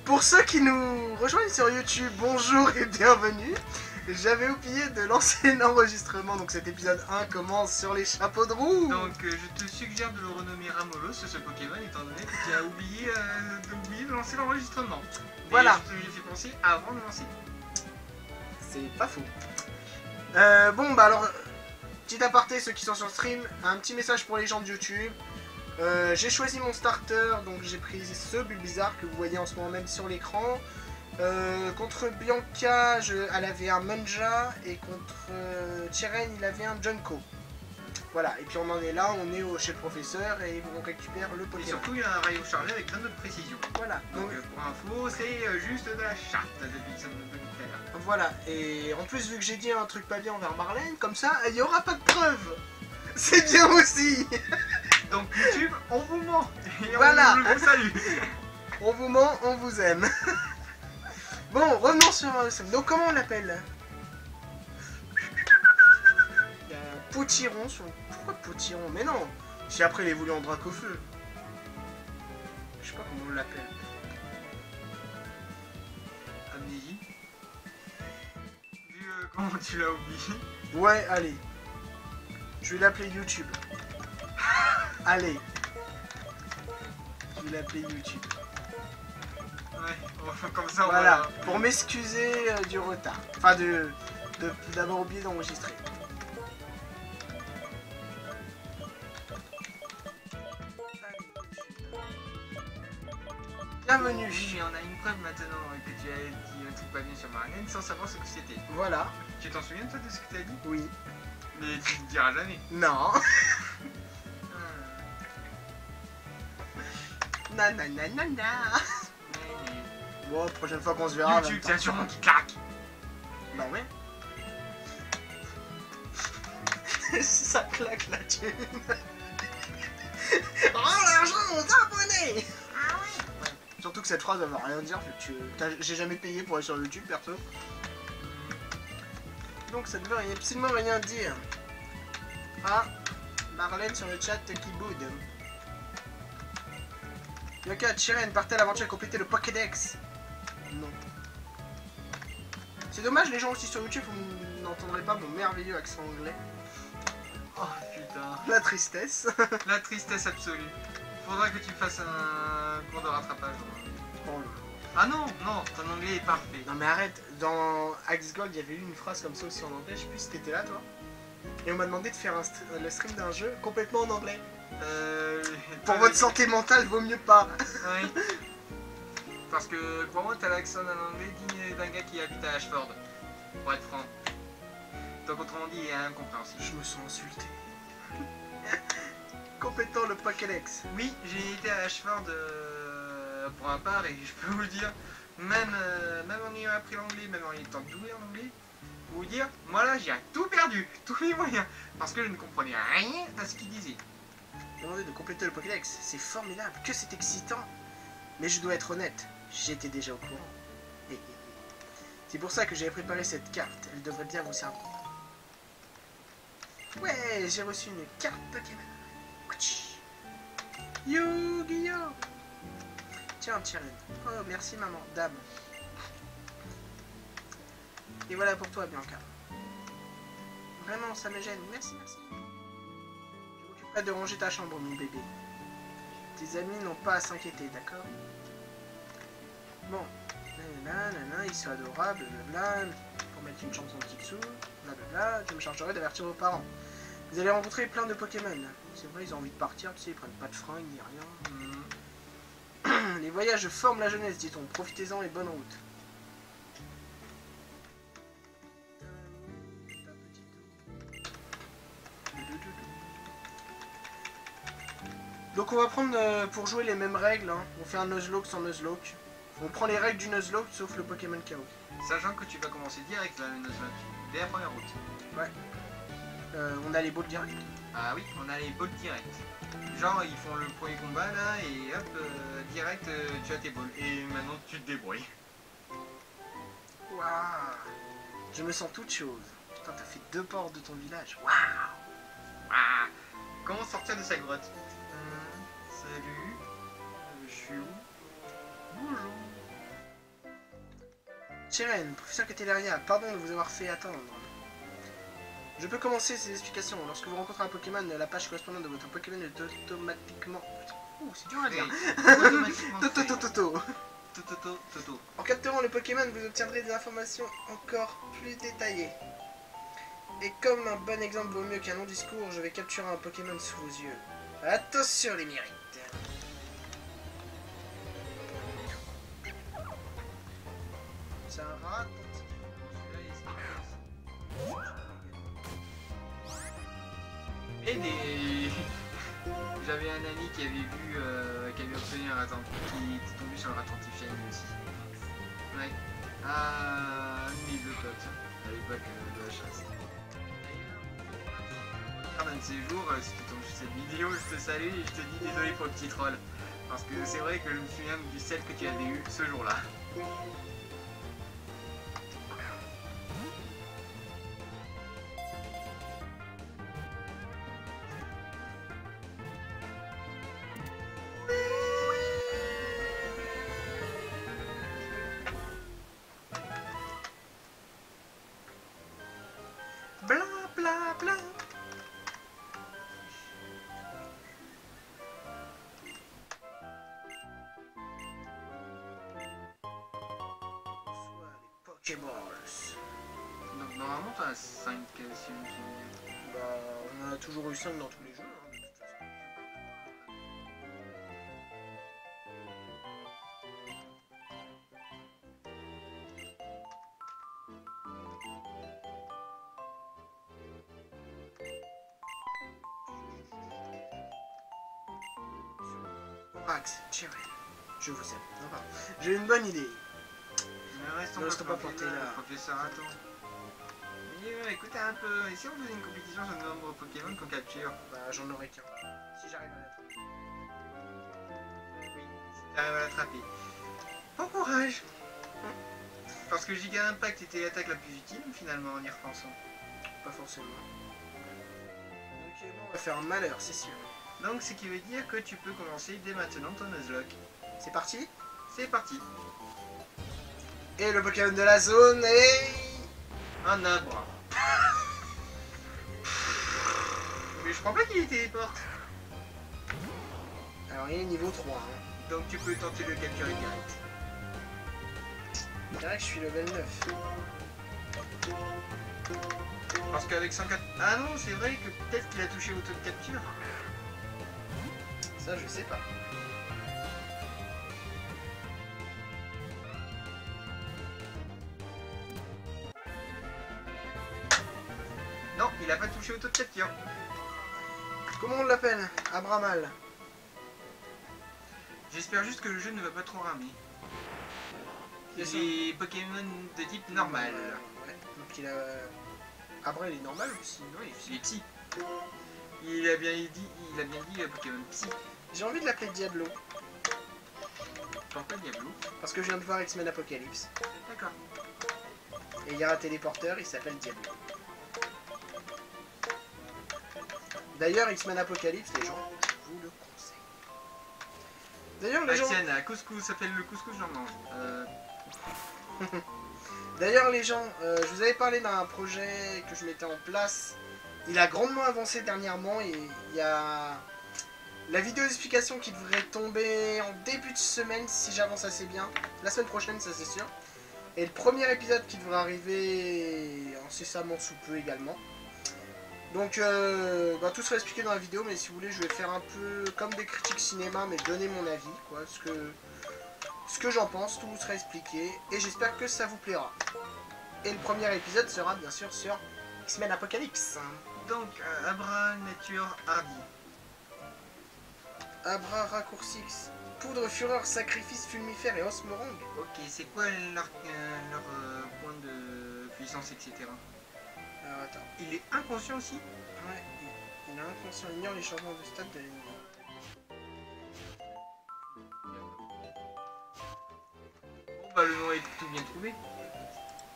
Pour ceux qui nous rejoignent sur YouTube, bonjour et bienvenue. J'avais oublié de lancer l'enregistrement, donc cet épisode 1 commence sur les chapeaux de roue. Donc je te suggère de le renommer Ramolos, ce Pokémon, étant donné que tu as oublié de lancer l'enregistrement. Voilà. Je te l'ai fait penser avant de lancer. C'est pas faux. Bon bah alors, petit aparté, ceux qui sont sur stream, un petit message pour les gens de YouTube. J'ai choisi mon starter, donc j'ai pris ce Bulbizarre que vous voyez en ce moment même sur l'écran. Contre Bianca, elle avait un Manja, et contre Tyren, il avait un Junko. Voilà, et puis on en est là, on est chez le professeur et on récupère le Pokémon. Et surtout, il y a un rayon chargé avec plein d'autres précisions. Voilà. Donc pour info, c'est juste de la charte depuis que ça me peut faire. Voilà, et en plus, vu que j'ai dit un truc pas bien envers Marlène, comme ça, il n'y aura pas de preuves. C'est bien aussi. Donc YouTube, on vous ment. Et voilà. On vous salue. On vous ment, on vous aime. Bon, revenons sur... Donc comment on l'appelle? Il y a un Potiron sur... Pourquoi Potiron? Mais non. Si après il est voulu en Dracofeu. Je sais pas comment on l'appelle. Amnésie. Vu comment tu l'as oublié. Ouais, allez. Je vais l'appeler YouTube. Allez. Je vais l'appeler YouTube. Ouais, comme ça on Voilà, va... pour m'excuser du retard. Enfin, d'avoir oublié d'enregistrer. Bienvenue. Oui, mais on a une preuve maintenant que tu as dit un truc pas bien sur Marlène sans savoir ce que c'était. Voilà. Tu t'en souviens toi de ce que tu as dit? Oui. Mais tu ne diras jamais. Non. Nananana. Bon, prochaine fois qu'on se verra. YouTube, c'est sûrement qui claque. Bah ouais. Ça claque la thune. Rends l'argent aux abonnés. Ah ouais. Surtout que cette phrase elle va rien dire vu que j'ai jamais payé pour aller sur YouTube perso. Donc ça ne veut absolument rien dire. Ah, Marlène sur le chat qui boude. Yoka, Tyren, partez à l'aventure et complétez le Pokédex. Non. C'est dommage, les gens aussi sur YouTube, vous n'entendrez pas mon merveilleux accent anglais. Oh putain. La tristesse. La tristesse absolue. Faudra que tu fasses un cours de rattrapage. Oh là. Ah non, non, ton anglais est parfait. Non mais arrête, dans Axe Gold, il y avait eu une phrase comme ça aussi en anglais, je sais plus si t'étais là toi. Et on m'a demandé de faire le stream d'un jeu complètement en anglais. Pour votre santé mentale, vaut mieux pas. Oui. Parce que, crois-moi, t'as l'accent en anglais digne d'un gars qui habite à Ashford. Pour être franc. Donc, autrement dit, il est incompréhensible. Je me sens insulté. Compétent le Pokédex. Oui, j'ai été à Ashford pour un part et je peux vous le dire, même en ayant appris l'anglais, même en étant doué en anglais, vous dire, moi là, j'ai tout perdu, tous les moyens. Parce que je ne comprenais rien à ce qu'il disait. Demander de compléter le Pokédex, c'est formidable, que c'est excitant. Mais je dois être honnête, j'étais déjà au courant. Et c'est pour ça que j'avais préparé cette carte, elle devrait bien vous servir. Ouais, j'ai reçu une carte Pokémon. Yu-Gi-Oh! Tiens, Tyren. Oh, merci maman, dame. Et voilà pour toi, Bianca. Vraiment, ça me gêne. Merci, merci. Je m'occuperai de ranger ta chambre, mon bébé. Tes amis n'ont pas à s'inquiéter, d'accord? Bon. Nanana, ils sont adorables, blablabla. Pour mettre une chanson en dessous, blablabla. Je me chargerai d'avertir vos parents. Vous allez rencontrer plein de Pokémon. C'est vrai, ils ont envie de partir, tu sais, ils prennent pas de fringues ni rien. Les voyages forment la jeunesse, dit-on. Profitez-en et bonne route. Donc on va prendre pour jouer les mêmes règles, hein. On fait un Nuzlocke sans Nuzlocke. On prend les règles du Nuzlocke sauf le Pokémon KO. Sachant que tu vas commencer direct là, le Nuzlocke, dès la première route. Ouais. On a les balles direct. Ah oui, on a les balls direct. Genre ils font le premier combat là et hop, direct tu as tes balls. Et maintenant tu te débrouilles. Waouh. Je me sens toute chose. Putain, t'as fait 2 portes de ton village. Waouh. Ah, comment sortir de sa grotte? Salut. Je suis où? Bonjour. Chiren, professeur Catelaria, pardon de vous avoir fait attendre. Je peux commencer ces explications. Lorsque vous rencontrez un Pokémon, la page correspondante de votre Pokémon est automatiquement... Ouh, c'est dur à dire. Toto. En capturant le Pokémon, vous obtiendrez des informations encore plus détaillées. Et comme un bon exemple vaut mieux qu'un long discours, je vais capturer un Pokémon sous vos yeux. Attention les mérites. C'est un rat. Et des... J'avais un ami qui avait vu, qui avait obtenu un ratant, qui était tombé sur le ratantifien lui aussi. Ouais. Ah, un de mes deux potes, à l'époque de la chasse. Un de ces jours, si tu tombes sur cette vidéo, je te salue et je te dis désolé pour le petit troll. Parce que c'est vrai que je me souviens du sel que tu avais eu ce jour-là. Bla bla bla. Pokéballs. Donc normalement t'as 5 calcium. Bah, on en a toujours eu 5 dans tous les jeux, hein, de toute façon. Max, Chiren, je vous aime. Enfin, j'ai une bonne idée. Mais restons pas plantés là, professeur Atom. Écoutez un peu, et si on faisait une compétition sur le nombre de Pokémon qu'on capture? Bah, j'en aurai qu'un. Si j'arrive à l'attraper. Oui, si t'arrives à l'attraper. Bon courage. Parce que Giga Impact était l'attaque la plus utile, finalement, en y repensant. Pas forcément. Ok, bon, on va faire un malheur, c'est sûr. Donc, ce qui veut dire que tu peux commencer dès maintenant ton Nuzlocke. C'est parti. C'est parti. Et le Pokémon de la zone est... Un arbre. Mais je crois pas qu'il y téléporte. Alors, il est niveau 3. Hein. Donc, tu peux tenter de le capturer direct. Direct, je suis level 9. Parce qu'avec 104... Ah non, c'est vrai que peut-être qu'il a touché au taux de capture. Ça, je sais pas. Non, il a pas touché au taux de capture. Comment on l'appelle? Abramal. J'espère juste que le jeu ne va pas trop ramer. Bien sûr. Les Pokémon de type normal. Ouais. Donc il a... Abra, il est normal aussi. Non, Il est psy. Il a bien dit Pokémon psy. J'ai envie de l'appeler Diablo. Pourquoi Diablo? Parce que je viens de voir X-Men Apocalypse. D'accord. Et il y a un téléporteur, il s'appelle Diablo. D'ailleurs, X-Men Apocalypse, les gens, je vous le conseille. D'ailleurs, les gens... Tiens, couscous, s'appelle le couscous, j'en mange. D'ailleurs, les gens, je vous avais parlé d'un projet que je mettais en place. Il a grandement avancé dernièrement et il y a la vidéo d'explication qui devrait tomber en début de semaine si j'avance assez bien. La semaine prochaine, ça c'est sûr. Et le premier épisode qui devrait arriver incessamment sous peu également. Donc, tout sera expliqué dans la vidéo, mais si vous voulez, je vais faire un peu comme des critiques cinéma, mais donner mon avis, quoi, ce que j'en pense, tout vous sera expliqué, et j'espère que ça vous plaira. Et le premier épisode sera bien sûr sur X-Men Apocalypse. Donc, Abra, Nature, Hardy. Abra, Raccourcix, Poudre, Fureur, Sacrifice, Fulmifère et Osmorang. Ok, c'est quoi leur point de puissance, etc. Alors attends. Il est inconscient aussi? Ouais, il a inconscient, ignore les changements de stade de l'ennemi. Bon bah le nom est tout bien trouvé.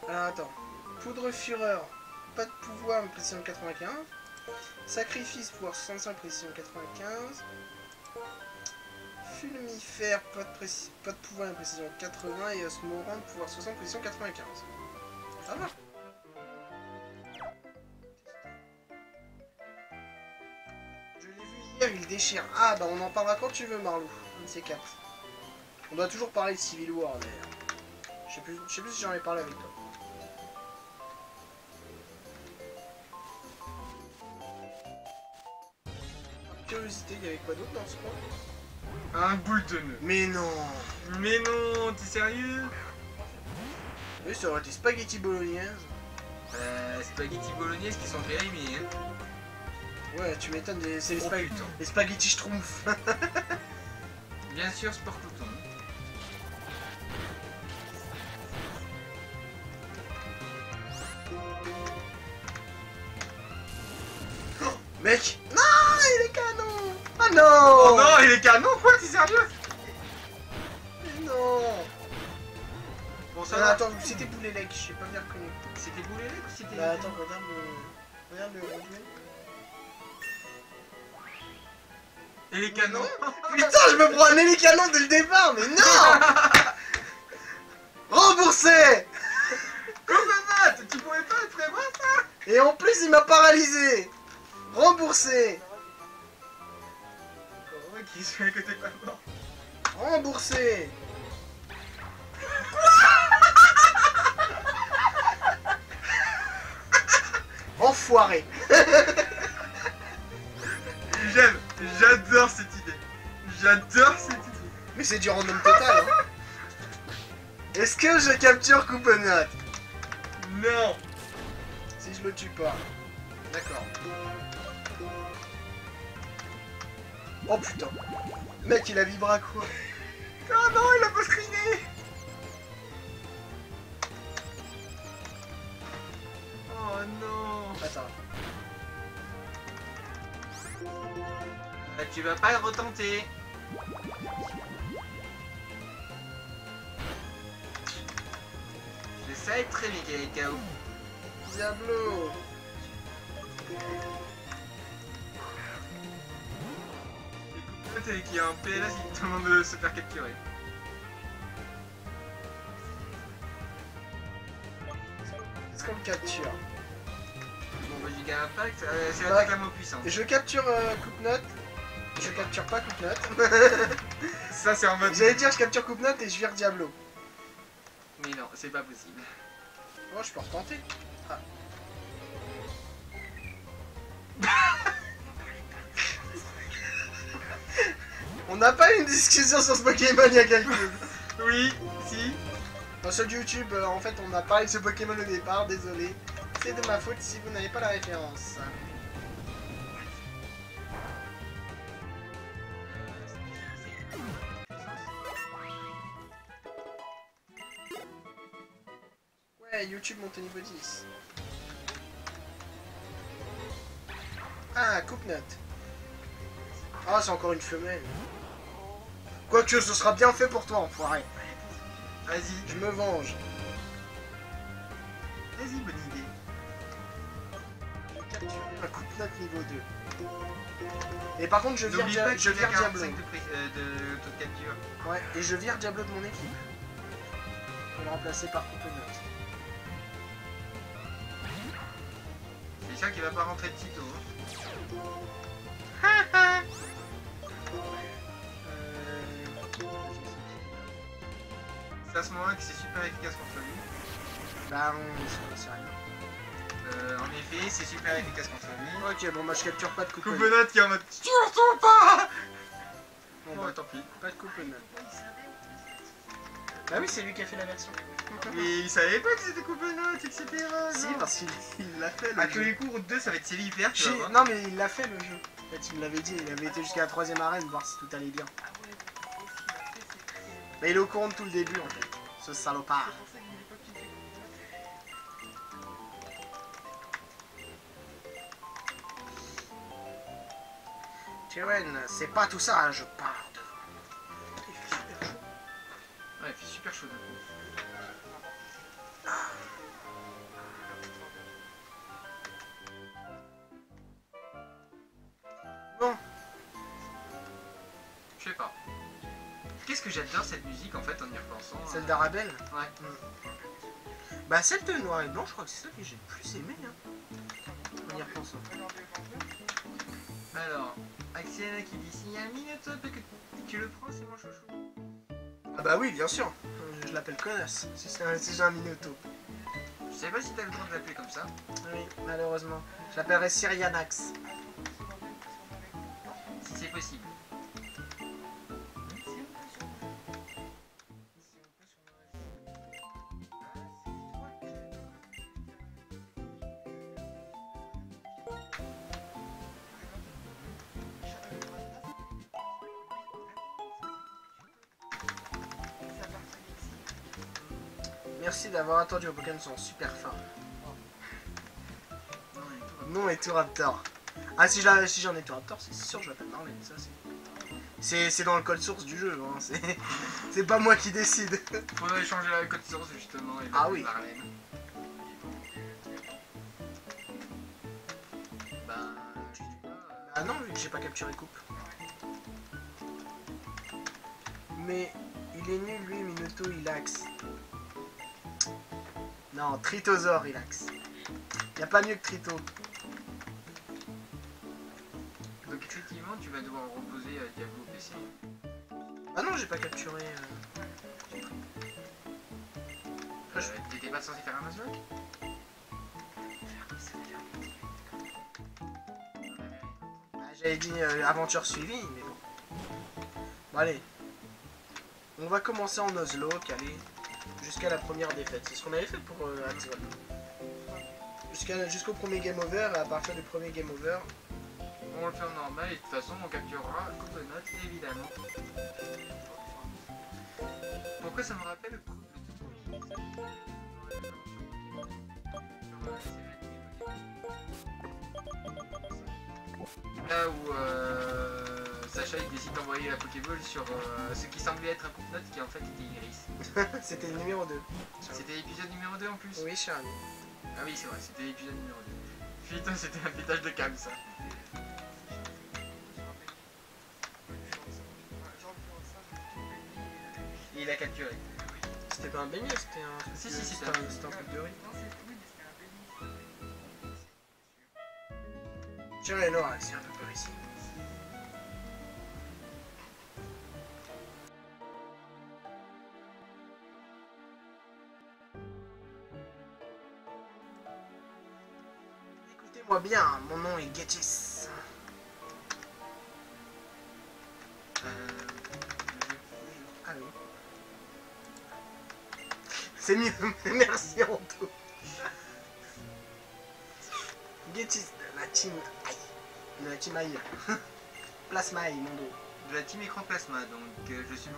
Alors attends. Poudre, Fureur, pas de pouvoir, mais précision 95. Sacrifice, pouvoir 65, précision 95. Fulmifère, pas de pouvoir, précision 80 et Osmoran, pouvoir 60, précision 95. Ça va. Je l'ai vu hier, il déchire. Ah bah on en parlera quand tu veux Marlou, un de ces quatre. On doit toujours parler de Civil War d'ailleurs. Je sais plus si j'en ai parlé avec toi. Par curiosité, il y avait quoi d'autre dans ce coin? Un boule de nœud. Mais non. Mais non, t'es sérieux? Oui, ça aurait été spaghetti bolognaise. Spaghetti bolognaise qui sont périmés. Hein. Ouais, tu m'étonnes, c'est les, Oh, putain. les spaghettis schtroumpfs. Bien sûr, sport touton. Mec, non, il est canon. Ah non. Oh non, il est canon, quoi, t'es sérieux? Mais non. Bon, ça Non, va. attends, c'était Boulet Lec, je sais pas bien reconnu. C'était Boulet ou c'était... Bah attends, regarde le rendu. Et les canons? Putain, je me prends un hélicanon dès le départ, mais non. Remboursé. Coconut, tu pouvais pas le prévoir ça? Et en plus, il m'a paralysé. Remboursé. Ok, je suis à côté pas mort. Remboursé. Enfoiré. J'adore cette idée. J'adore cette idée. Mais c'est du random total, hein. Est-ce que je capture Coupenote? Non. Si je le tue pas. D'accord. Oh putain. Le mec, il a vibré à quoi? Oh non, il a pas screené. Oh non. Attends. Tu vas pas le retenter. J'essaie très vite avec KO. Diablo. Écoute, qui a un PLS, il te demande de se faire capturer. Est-ce qu'on le capture? Bon bah Giga Impact, c'est Ouais. l'attaque la moins puissante. Je capture Coupe-Note. Je capture pas Coupe-Note. Ça c'est en mode... J'allais dire je capture Coupe-Note et je vire Diablo. Mais non, c'est pas possible. Oh, je peux retenter. Ah. On n'a pas eu une discussion sur ce Pokémon il y a quelques... Oui, si. Dans ce YouTube, en fait, on a parlé de ce Pokémon au départ, désolé. C'est de ma faute si vous n'avez pas la référence. Ouais, YouTube monte au niveau 10. Ah, Coupe-Note. Ah, c'est encore une femelle. Quoique, ce sera bien fait pour toi, enfoiré. Vas-y, Je me venge. vas-y, bonne idée. Capturer un Coupe-Note niveau 2. Et par contre, je vire, N'oublie pas que je tu vire as Diablo. 45 de taux de capture. Ouais, et je vire Diablo de mon équipe. Pour le remplacer par Coupe-Note. C'est sûr qu'il va pas rentrer de sitôt. Hein. C'est à ce moment-là que c'est super efficace contre lui. Bah, on sait rien. En effet, c'est super efficace contre lui. Ok, bon, bah, je capture pas de Coupe-Note. Coupenote qui est en mode surtout pas. Bon, Oh, bah, tant pis. pas de Coupe-Note. Bah oui, c'est lui qui a fait la version. Mais il savait pas que c'était Coupenote, etc. Si, genre. parce qu'il l'a fait, le À tous jeu. les cours 2, ça va être Séville-Vert, tu J'ai- vas voir. Non, mais il l'a fait, le jeu. En fait, il me l'avait dit, il avait été jusqu'à la 3ème arène, voir si tout allait bien. Mais il est au courant de tout le début, en fait. Ce salopard. Keren, c'est pas tout ça, je pars devant. Il fait super chaud. Ouais, il fait super chaud d'un coup. Bon, Je sais pas. Qu'est-ce que j'adore cette musique en fait en y repensant. Celle d'Arabelle. Ouais. Bah celle de noir et blanc, je crois que c'est celle que j'ai le plus aimé. Hein. En y repensant. Alors, Axiana qui dit s'il y a un Minato que tu le prends, c'est mon chouchou. Ah bah oui, bien sûr. Je l'appelle connasse, si j'ai un Minoto. Je sais pas si t'as le droit de l'appeler comme ça. Oui, malheureusement. Je l'appellerai Syrianax. Si c'est possible. Merci d'avoir attendu, vos Pokémon sont super fins. Non et tout Raptor. Ah si j'en ai tout Raptor, c'est sûr je l'appelle Marlène, ça c'est dans le code source du jeu, hein. C'est pas moi qui décide. Faudrait changer la code source justement et ah oui. Marlène. Ah non, vu que j'ai pas capturé coupe. Mais il est nul lui, Minoto, il axe. Non, Tritosaur, il axe. Y a pas mieux que Trito. Donc effectivement, tu vas devoir reposer Diablo au PC. Ah non, j'ai pas capturé. T'étais pas censé faire un Nuzlocke? J'avais dit aventure suivie, mais bon. Bon allez. On va commencer en Nuzlocke, allez. Jusqu'à la première défaite. C'est ce qu'on avait fait pour Axel. Jusqu'au premier game over, et à partir du premier game over. On va le faire normal et de toute façon on capturera Coconut évidemment. Pourquoi ça me rappelle le coup là où Sacha il décide d'envoyer la Pokéball sur ce qui semblait être un Coconut qui en fait était Iris. C'était le numéro 2. C'était l'épisode numéro 2 en plus. Oui, Charlie. Ah oui, c'est vrai, c'était l'épisode numéro 2. Putain, c'était un pétage de câble ça. Et il a capturé. C'était pas un beignet, c'était un. Si, c'était un truc de riz. Tiens, et Laura, c'est un peu par ici. Écoutez-moi bien, mon nom est Getis. Ah oui. C'est mieux, merci Anto. Getis de la team Aïe. De la team Aïe. Plasma mon dos. De la team écran plasma, donc je suis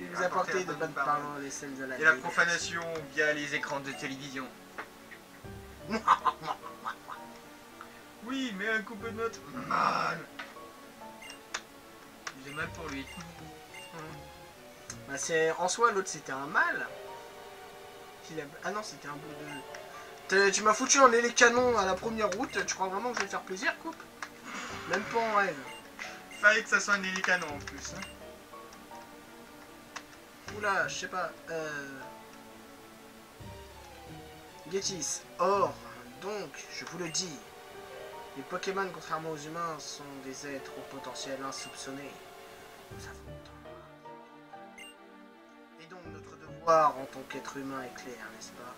Il venu vous apporter de bonnes paroles et celles de la et la profanation via les écrans de télévision. Oui, mais un coup de note. Man. J'ai mal pour lui. Bah c'est en soi l'autre c'était un mâle. Ah non c'était un bout de. Tu m'as foutu en canon à la première route. Tu crois vraiment que je vais te faire plaisir, coupe? Même pas en rêve. Fallait que ça soit un hélicanon en plus. Hein. Oula, je sais pas. Getis, or, donc, je vous le dis, les Pokémon, contrairement aux humains, sont des êtres au potentiel insoupçonné. Nous avons tant. Et donc, notre devoir en tant qu'être humain est clair, n'est-ce pas?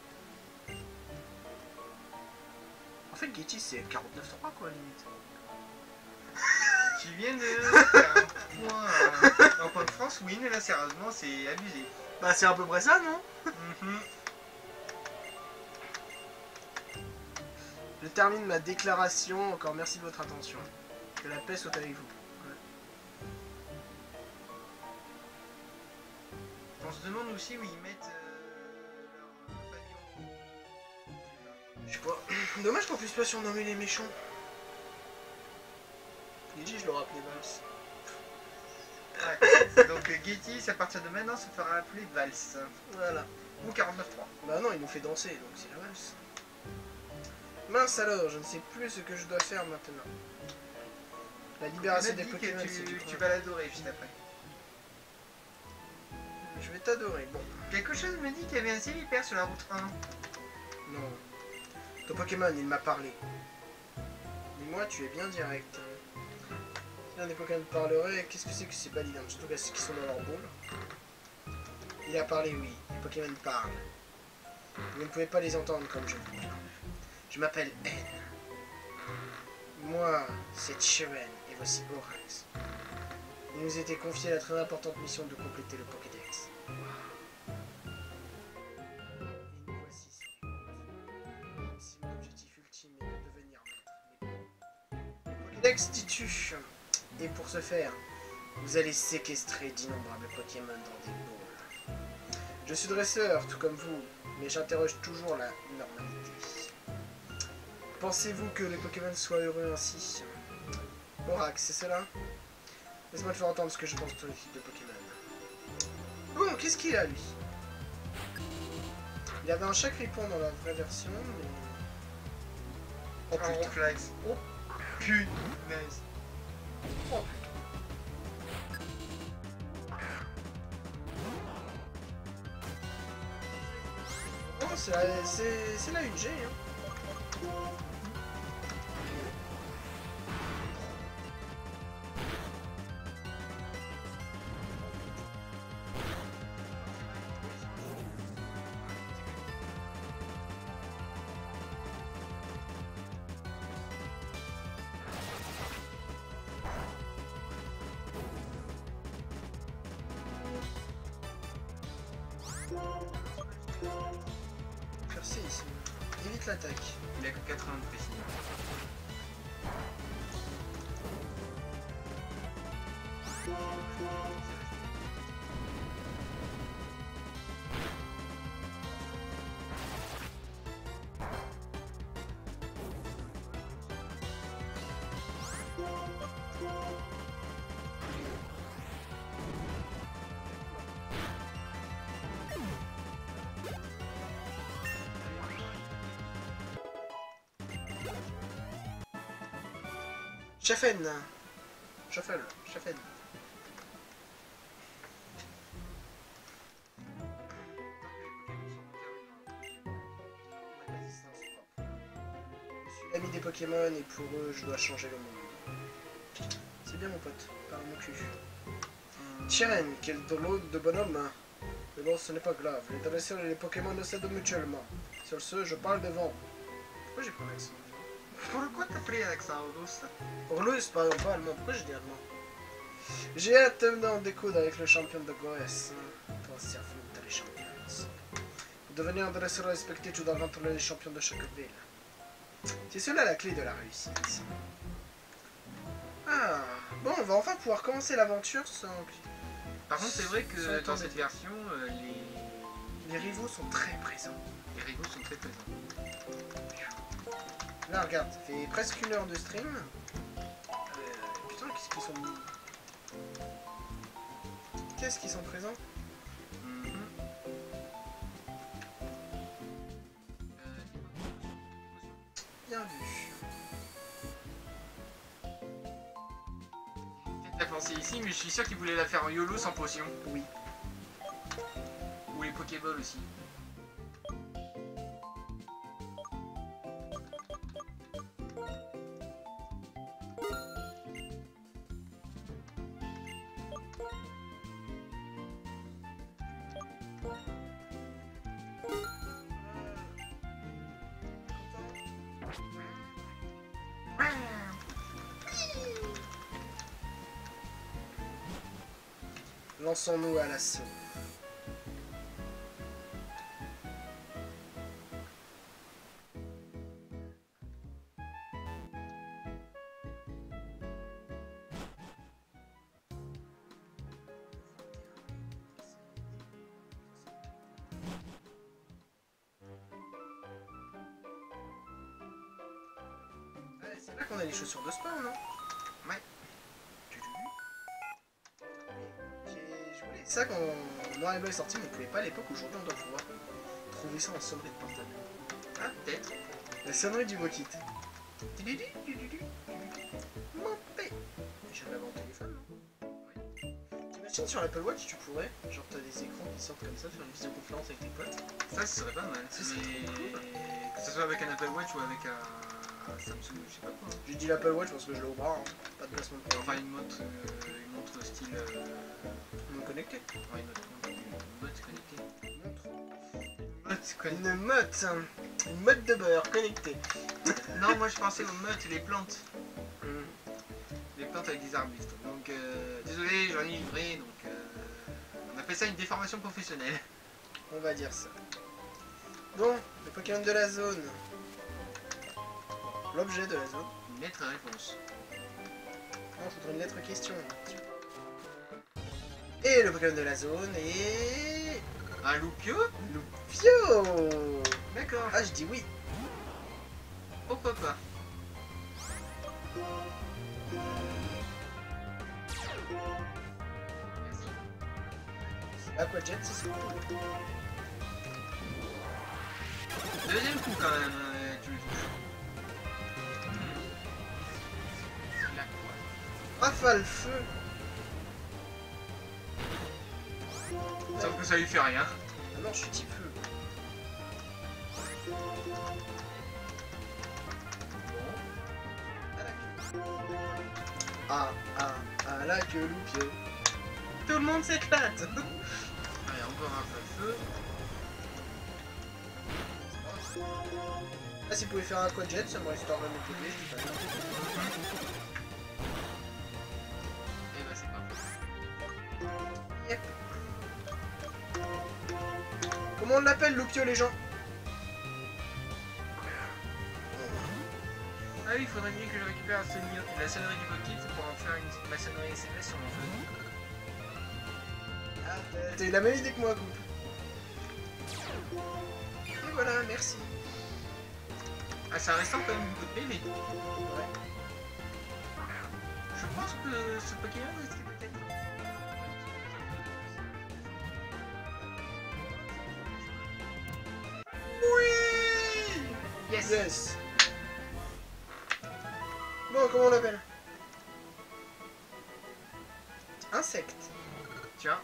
En fait, Getis, c'est 49.3, quoi, limite. Tu viens de faire un point de France, oui, mais là, sérieusement, c'est abusé. Bah, c'est à peu près ça, non? Je termine ma déclaration. Encore merci de votre attention. Que la paix soit avec vous. Ouais. On se demande aussi où ils mettent leur famille en. Je sais pas. Dommage qu'on puisse pas surnommer les méchants. Gigi, je l'aurais appelé Vals. Ouais. Donc Getis, à partir de maintenant, se fera appeler Vals. Voilà. Ou 49.3. Bah non, il nous fait danser, donc c'est la Vals. Mince alors, je ne sais plus ce que je dois faire maintenant. La libération des Pokémon, c'est du tu vas l'adorer juste après. Je vais t'adorer. Bon. Quelque chose me dit qu'il y avait un Célibataire sur la route 1. Non. Ton Pokémon, il m'a parlé. Dis-moi, tu es bien direct. Si l'un des Pokémon parlerait, qu'est-ce que c'est badinant? Surtout ceux qui sont dans leur boule. Il a parlé, oui. Les Pokémon parlent. Vous ne pouvez pas les entendre comme je vous. Je m'appelle N. Moi, c'est Chiren et voici Borax. Il nous était confié la très importante mission de compléter le Pokédex. Et nous voici sur les routes. Si mon objectif ultime est de devenir maître. Le Pokédex titue. Et pour ce faire, vous allez séquestrer d'innombrables Pokémon dans des boules. Je suis dresseur, tout comme vous, mais j'interroge toujours la normalité. Pensez-vous que les Pokémon soient heureux ainsi? Borax, c'est cela? Laisse-moi te faire entendre ce que je pense de ton équipe de Pokémon. Bon, qu'est-ce qu'il a, lui? Il y avait un chat Ripon dans la vraie version, mais... Oh putain. Ronflex. Oh punaise. Oh putain. Oh, c'est la UG, hein. Percé ici. Évite l'attaque. Il a que 80 de précision. Chafen. Shuffle. Chafen. Je suis l'ami des Pokémon et pour eux, je dois changer le monde. C'est bien mon pote, par mon cul. Chiren, quel drôle de bonhomme. Mais bon, ce n'est pas grave. Les dresseurs et les Pokémon ne s'aident mutuellement. Sur ce, je parle devant. Pourquoi j'ai pris l'accent? Pourquoi t'as pris l'accent russe? Russe, pas allemand. Pourquoi j'ai dit allemand? J'ai hâte d'en découdre avec le champion de Goes. Pour affronter les champions. Pour devenir un dresseur respecté, tu dois contrôler les champions de chaque ville. C'est cela la clé de la réussite. Ah, bon, on va enfin pouvoir commencer l'aventure sans... Par contre, c'est vrai que dans cette version, les rivaux sont très présents. les rivaux sont très présents. Là, regarde, ça fait presque 1 heure de stream. Putain, qu'est-ce qu'ils sont... Qu'est-ce qu'ils sont présents? Bien vu. Peut-être la penser ici, mais je suis sûr qu'il voulait la faire en YOLO sans potion. Oui. Ou les Pokéballs aussi. Lançons-nous à l'assaut. C'est là qu'on a les chaussures de sport, non? Ouais. Je voulais ça quand Noir et Blanc est sorti, mais on ne pouvait pas à l'époque. Aujourd'hui, on doit pouvoir trouver ça en sonnerie de portable. Ah, peut-être. La sonnerie du Mokit. Mon P. Je l'avais en téléphone, non? Oui. Tiens, sur l'Apple Watch, tu pourrais. Genre, t'as des écrans qui sortent comme ça, faire une visioconférence avec tes potes. Ça, ce serait pas mal. Ce serait Mais... Que ce soit avec un Apple Watch ou avec un Samsung, je sais pas quoi. J'ai dit l'Apple Watch parce que je l'ai au bras, hein. Pas de placement de produit. Enfin, une montre style. Une connectée. Ouais, une mode connectée. Une motte. Une motte de beurre connectée. Non, moi je pensais aux mottes, les plantes. Hmm. Les plantes avec des arbustes. Donc, désolé, j'en ai une vraie, donc on appelle ça une déformation professionnelle. On va dire ça. Bon, le Pokémon de la zone. L'objet de la zone. Une lettre réponse. Non, faudrait une lettre question. Et le Pokémon de la zone est... Un loupio? Loupio. D'accord. Ah, je dis oui. Oh papa. Merci. Aquajet, c'est ça. Deuxième coup quand même, tu le touches. La quoi? Rafale feu. Sauf que ça lui fait rien. Ah non, je suis type feu. À la queue loupio. Tout le monde s'éclate. Allez, encore un peu de feu. Ah, s'il pouvait faire un aquajet, ça m'aurait histoire de me couper, je dis pas non. Et bah c'est parfait. Yep. Comment on l'appelle, loupio, les gens? Ah oui, il faudrait mieux que je récupère la sonnerie du Pocket pour en faire une maçonnerie SMS sur mon feu. Ah, t'as eu la même idée que moi, couple. Et voilà, merci. Ah, ça reste quand même beaucoup de PV. Ouais. Je pense que ce Pokémon risque peut-être. Oui. Yes. Yes. Bon, comment on l'appelle? Insecte. Tiens,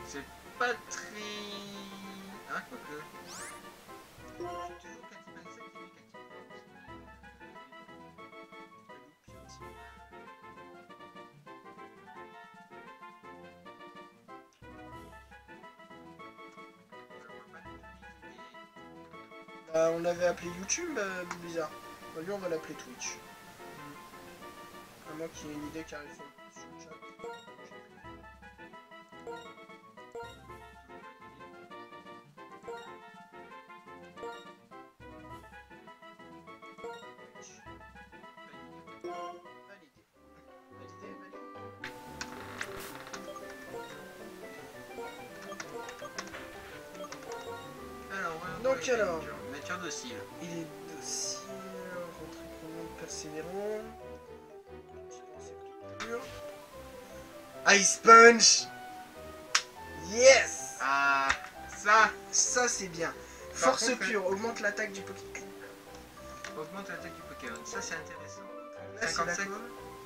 c'est pas très... Hein, quoique. J'ai toujours Cathy Insect et Cathy On l'avait appelé YouTube, bizarre. Bah, lui, on va l'appeler Twitch. À moins qu'il y ait une idée qui arrive sur le chat. Donc alors, nature docile. il est docile, rentrée commande, persévérant. Ice Punch. Yes. Ah, ça c'est bien. Par Force contre, pure, augmente l'attaque du Pokémon. augmente l'attaque du Pokémon. Ça c'est intéressant. Là, c'est 55,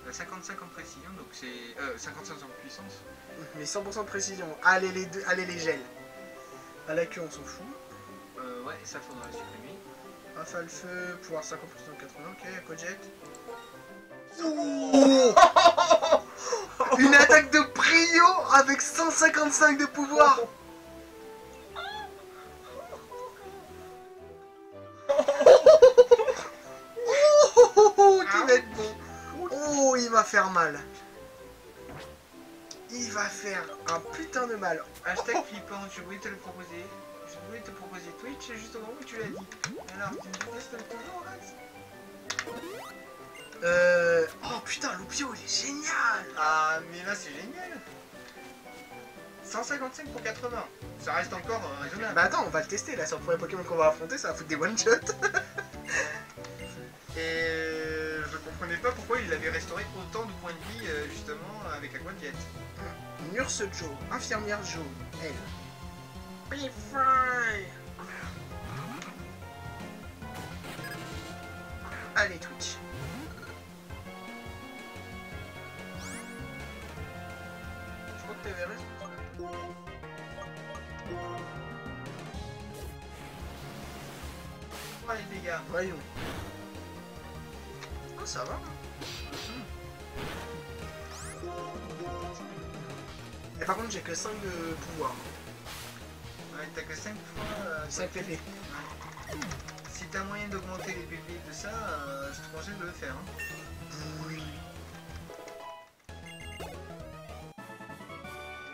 la 55 en précision, donc c'est 55 en puissance. mais 100% de précision. Allez les deux, allez les gels. À la queue on s'en fout. Ouais, ça faudra supprimer. Rafale feu, pouvoir 50% de 80, ok, Aquajet. Une attaque de brio avec 155 de pouvoir. Qui va être bon. Oh, il va faire mal. Il va faire un putain de mal. Hashtag flippant, je voulais te le proposer. Je voulais te proposer Twitch juste au moment où tu l'as dit. Alors, tu me détestes toujours, Max? Oh putain, Loupio, il est génial. Ah, mais là, c'est génial. 155 pour 80. Ça reste encore raisonnable. Bah attends, on va le tester là sur le premier Pokémon qu'on va affronter, ça va foutre des one-shots. Et je comprenais pas pourquoi il avait restauré autant de points de vie justement avec Aquajet. Nurse Joe, infirmière jaune, elle. Allez Twitch. Je crois que t'avais raison. prend les dégâts. Voyons. Oh, ça va. Et par contre, j'ai que 5 de pouvoir. Ouais, t'as que 5 fois. 5 PP. Si t'as moyen d'augmenter les PV de ça, je te conseille de le faire. Hein. Oui.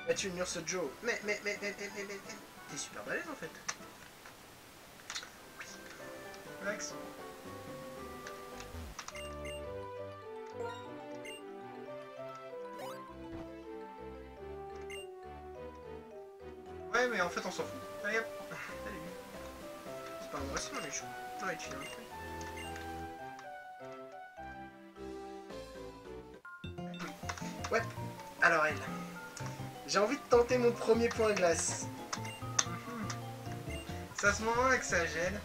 J'ai battu Nurse Joe. Mais. T'es super balèze en fait. Max. Ouais, mais en fait, on s'en fout. Allez hop. Salut. C'est pas moi, c'est mon méchant. Ouais, tu viens. Ouais, alors elle. J'ai envie de tenter mon premier point glace. C'est à ce moment-là que ça gèle.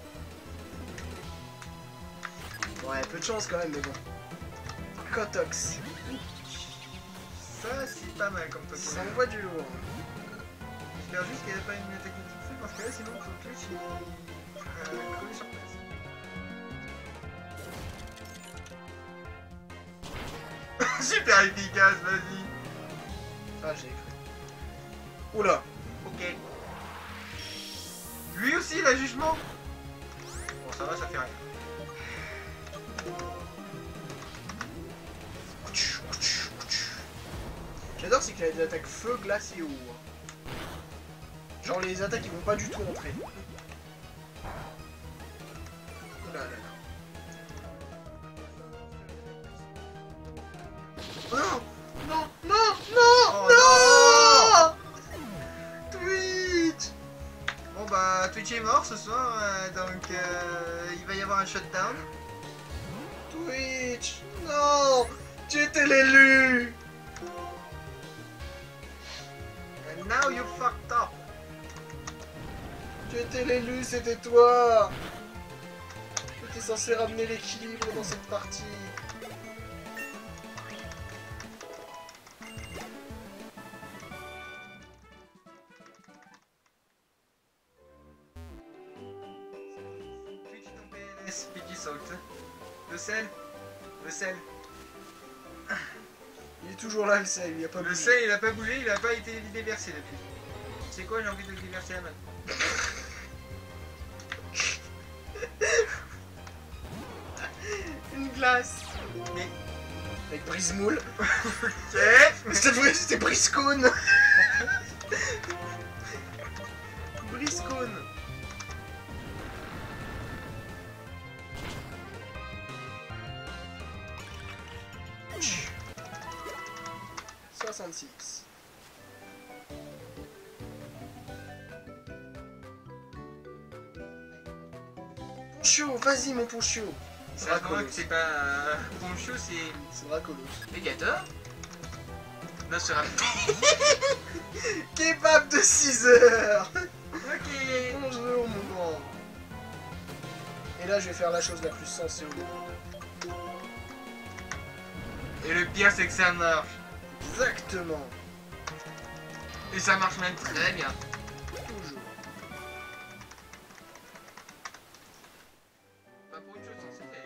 Ouais, peu de chance quand même, mais bon. Kotox. Ça, c'est pas mal comme Pokémon. Ça envoie du lourd. J'espère juste qu'il n'y a pas une attaque de feu parce que là, sinon, Kotox, il crevé sur place. Super efficace, vas-y. Ah, j'ai cru. Oula. Ok. Lui aussi, il a jugement. Bon, ça va, ça fait rien. J'adore, c'est qu'il a des attaques feu, glace et eau. Genre les attaques qui vont pas du tout entrer. Oula là là. Non. Non. Non. Non. Oh, non. Twitch. Bon bah Twitch est mort ce soir, donc il va y avoir un shutdown. Twitch. Non. Tu étais l'élu. And now you fucked up. Tu étais l'élu, c'était toi. Tu étais censé ramener l'équilibre dans cette partie. Twitch ton PLS, Pidgey Salt. Le sel. Le sel. Il est toujours là le sel, il a pas Le bougé. sel il a pas bougé, il a pas été déversé depuis. C'est quoi, j'ai envie de le déverser là maintenant. Une glace. Mais. Avec brise-moule. Ok. C'était briscone. Briscone. Chut. 66. Poncho, vas-y mon Poncho. C'est à ce moment que c'est pas Poncho, c'est. C'est Dracolos. Vegator. Non, c'est rapide. Kebab de 6 heures. Ok. Bonjour mon grand. Et là je vais faire la chose la plus sensée au monde. Et le pire, c'est que ça marche. Exactement. Et ça marche même très bien. Toujours. Pas pour une chose censée faire.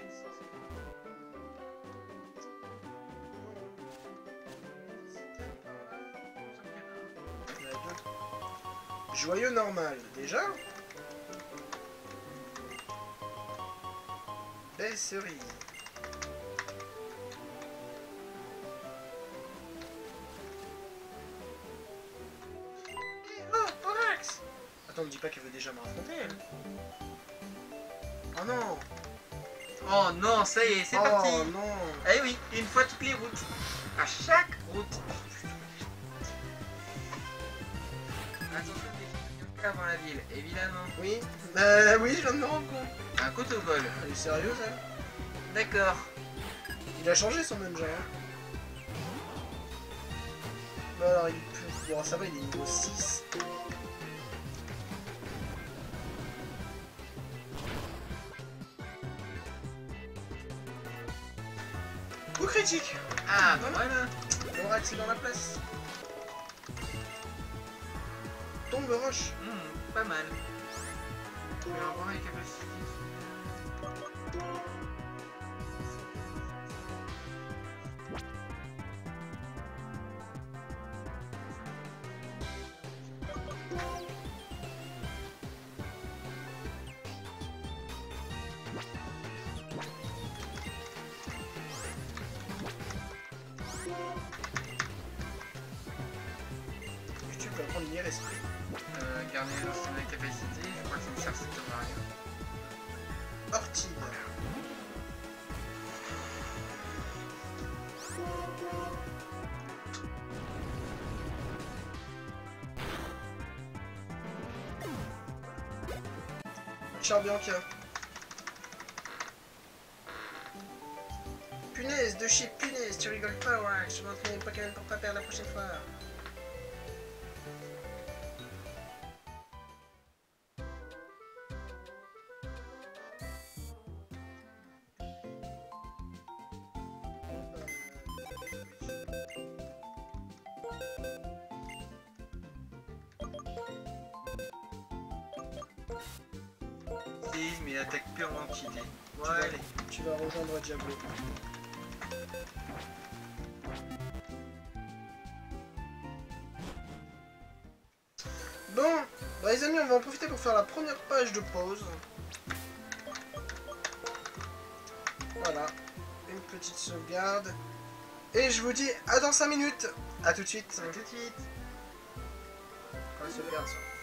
Joyeux normal, déjà. Belle cerise. Oh, Borax. Attends, me dis pas qu'elle veut déjà m'affronter, elle. Oh non. Oh non, ça y est, c'est parti. Oh non. Eh oui, une fois toutes les routes. À chaque route. Attention, des avant la ville, évidemment. Oui. Oui, je viens de me rendre compte. Un couteau vol. Elle est sérieuse, elle. D'accord. Il a changé son ninja. Hein. Bah alors, il peut... Bon, ça va, il est niveau 6. Coup critique. Ah, bah voilà. Borax est dans la place. Tombe roche. Pas mal. Mais on va voir les capacités. Tu peux prendre une esprit. Garder l'ensemble des capacités, je crois que ça ne sert strictement à rien. Ortide. Charbianca. Punaise, de chez Punaise, tu rigoles pas, ouais. Je vais entraîner Pokémon pour pas perdre la prochaine fois. Mais il attaque purement cheaté. Ouais, allez. Tu vas rejoindre Diablo. Bon, bah les amis, on va en profiter pour faire la première page de pause. Voilà, une petite sauvegarde. Et je vous dis à dans 5 minutes. À tout de suite. A tout de suite. On va sauvegarde ça.